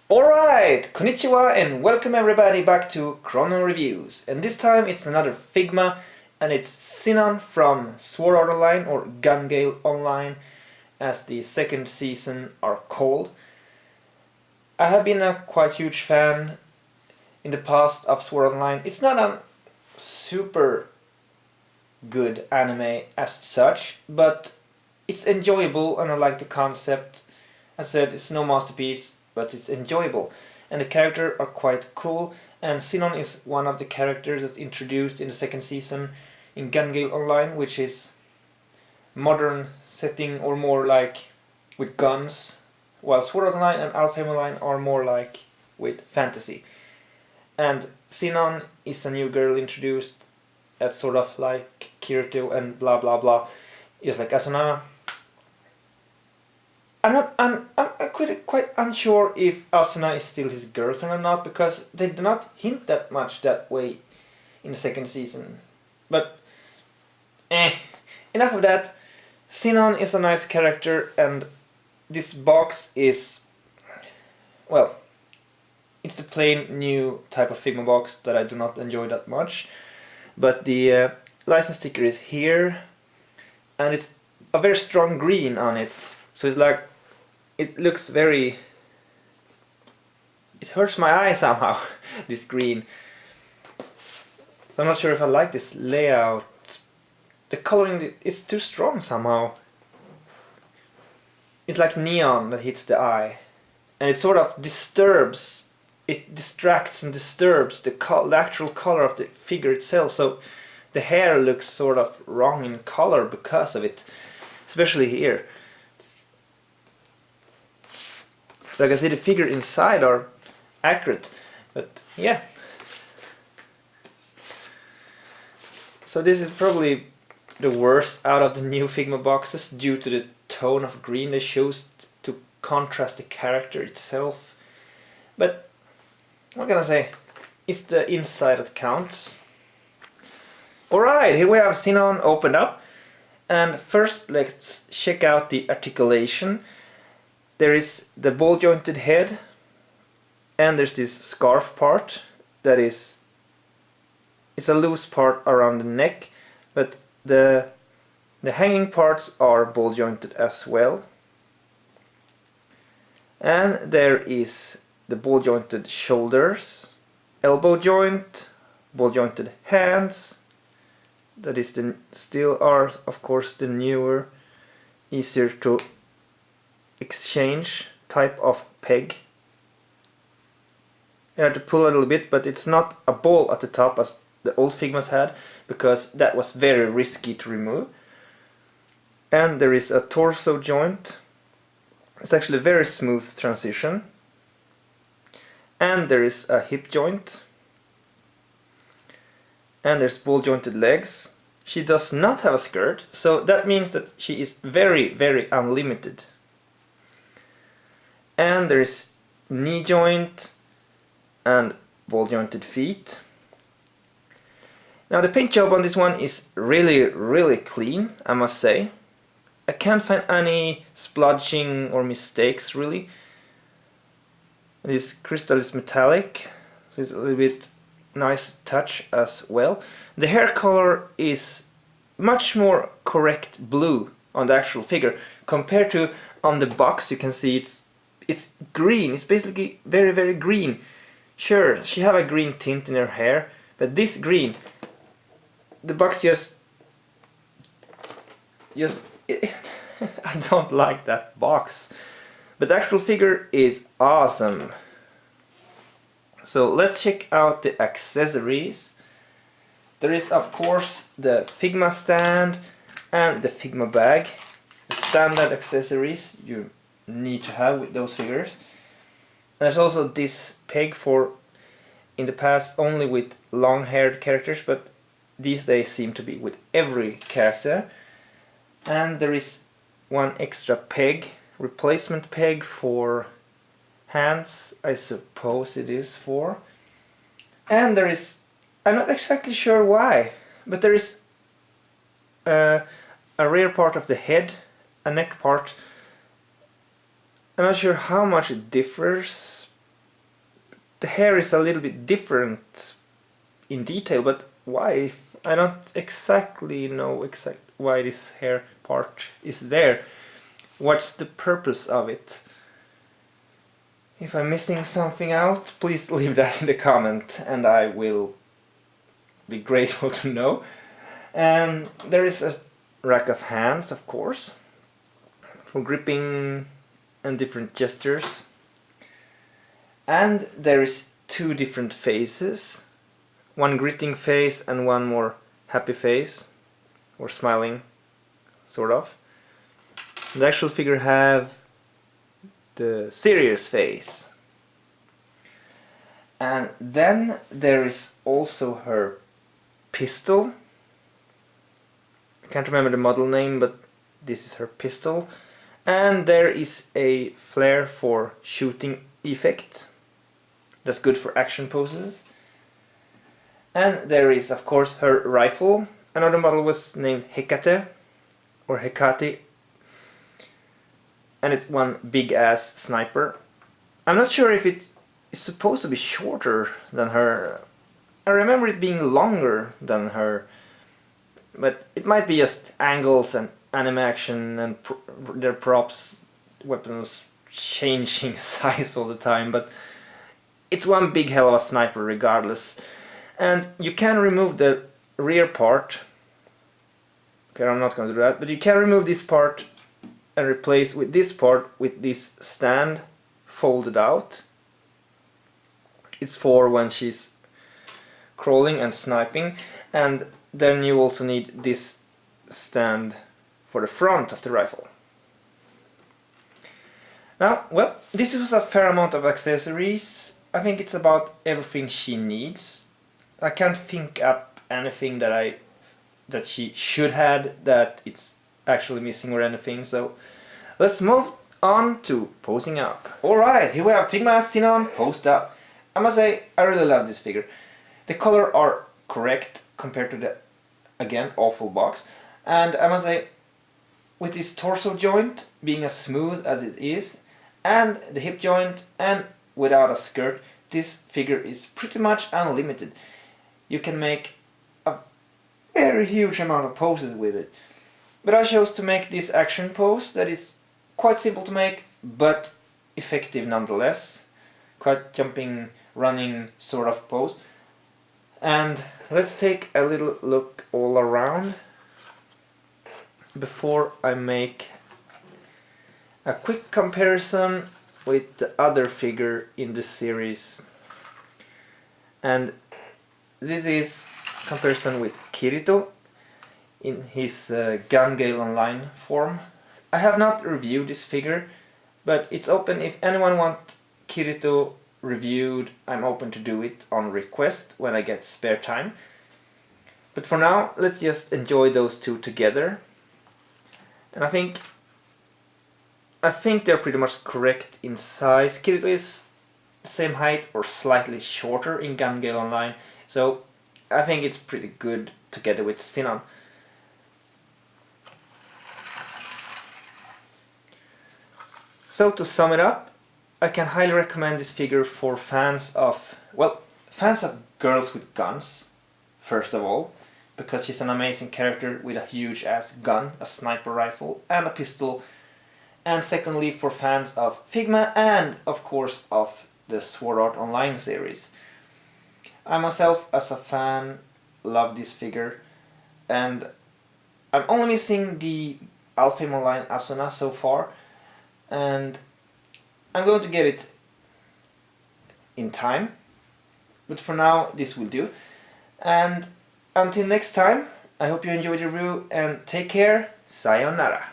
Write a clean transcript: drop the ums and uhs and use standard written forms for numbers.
Alright, konnichiwa and welcome everybody back to Chrono Reviews. And this time it's another Figma and it's Sinon from Sword Art Online, or Gungale Online as the second season are called. I have been a quite huge fan in the past of Sword Art Online. It's not a super good anime as such, but it's enjoyable and I like the concept. As I said, it's no masterpiece, but it's enjoyable. And the characters are quite cool, and Sinon is one of the characters that's introduced in the second season in Gungale Online, which is modern setting or more like with guns, while Sword Art Online and Alfheim Online are more like with fantasy. And Sinon is a new girl introduced that's sort of like Kirito and blah blah blah. Just like Asuna. I'm quite unsure if Asuna is still his girlfriend or not, because they do not hint that much that way in the second season. But enough of that. Sinon is a nice character, and this box is, well, it's the plain new type of Figma box that I do not enjoy that much. But the license sticker is here, and it's a very strong green on it. So it's like, it looks very, it hurts my eye somehow, this green. So I'm not sure if I like this layout. The coloring is too strong somehow. It's like neon that hits the eye. And it sort of disturbs, it distracts and disturbs the actual color of the figure itself. So the hair looks sort of wrong in color because of it. Especially here. Like I see, the figure inside are accurate, but yeah. So this is probably the worst out of the new Figma boxes due to the tone of green they chose to contrast the character itself. But what can I say? It's the inside that counts. Alright, here we have Sinon opened up. And first let's check out the articulation. There is the ball jointed head, and there's this scarf part that is, it's a loose part around the neck, but the hanging parts are ball jointed as well. And there is the ball jointed shoulders, elbow joint, ball jointed hands. That is still are of course the newer, easier to exchange type of peg. You have to pull a little bit, but it's not a ball at the top as the old Figmas had, because that was very risky to remove. And there is a torso joint. It's actually a very smooth transition. And there is a hip joint. And there's ball jointed legs. She does not have a skirt, so that means that she is very, very unlimited. And there's knee joint and ball jointed feet. Now the paint job on this one is really clean, I must say. I can't find any splodging or mistakes really. This crystal is metallic, so it's a little bit nice touch as well. The hair color is much more correct blue on the actual figure compared to on the box. You can see it's green. It's basically very green. Sure, she have a green tint in her hair, but this green, the box just I don't like that box. But the actual figure is awesome. So let's check out the accessories. There is of course the Figma stand and the Figma bag. The standard accessories you need to have with those figures. There's also this peg for, in the past only with long-haired characters, but these days seem to be with every character. And there is one extra peg, replacement peg for hands, I suppose it is for. And there is, I'm not exactly sure why, but there is a rear part of the head, a neck part. I'm not sure how much it differs, the hair is a little bit different in detail, but why? I don't exactly know why this hair part is there. What's the purpose of it? If I'm missing something out, please leave that in the comment and I will be grateful to know. There is a rack of hands, of course, for gripping and different gestures. And there is two different faces. One gritting face and one more happy face, or smiling, sort of. The actual figure have the serious face. And then there is also her pistol. I can't remember the model name, but this is her pistol. And there is a flare for shooting effect. That's good for action poses. And there is, of course, her rifle. Another model was named Hecate, or Hecate. And it's one big ass sniper. I'm not sure if it is supposed to be shorter than her. I remember it being longer than her. But it might be just angles and anime action and their props, weapons changing size all the time. But it's one big hell of a sniper regardless. And you can remove the rear part. Okay, I'm not going to do that, but you can remove this part and replace with this part with this stand folded out. It's for when she's crawling and sniping, and then you also need this stand for the front of the rifle. Now, well, this was a fair amount of accessories. I think it's about everything she needs. I can't think up anything that she should have that it's actually missing or anything, so let's move on to posing up. Alright, here we have Figma Sinon posed up. I must say, I really love this figure. The colors are correct compared to the, again, awful box. And I must say, with this torso joint being as smooth as it is, and the hip joint, and without a skirt, this figure is pretty much unlimited. You can make a very huge amount of poses with it. But I chose to make this action pose that is quite simple to make, but effective nonetheless. Quite jumping, running sort of pose. And let's take a little look all around before I make a quick comparison with the other figure in the series. And this is comparison with Kirito in his Gungale Online form. I have not reviewed this figure, but it's open if anyone wants Kirito reviewed. I'm open to do it on request when I get spare time. But for now, let's just enjoy those two together. And I think they're pretty much correct in size. Kirito is the same height or slightly shorter in Gungale Online, so I think it's pretty good together with Sinon. So to sum it up, I can highly recommend this figure for fans of girls with guns, first of all, because she's an amazing character with a huge ass gun, a sniper rifle and a pistol. And secondly, for fans of Figma and of course of the Sword Art Online series. I myself, as a fan, love this figure, and I'm only missing the Alfheim Online Asuna so far, and I'm going to get it in time, but for now this will do. And until next time, I hope you enjoyed the review and take care. Sayonara.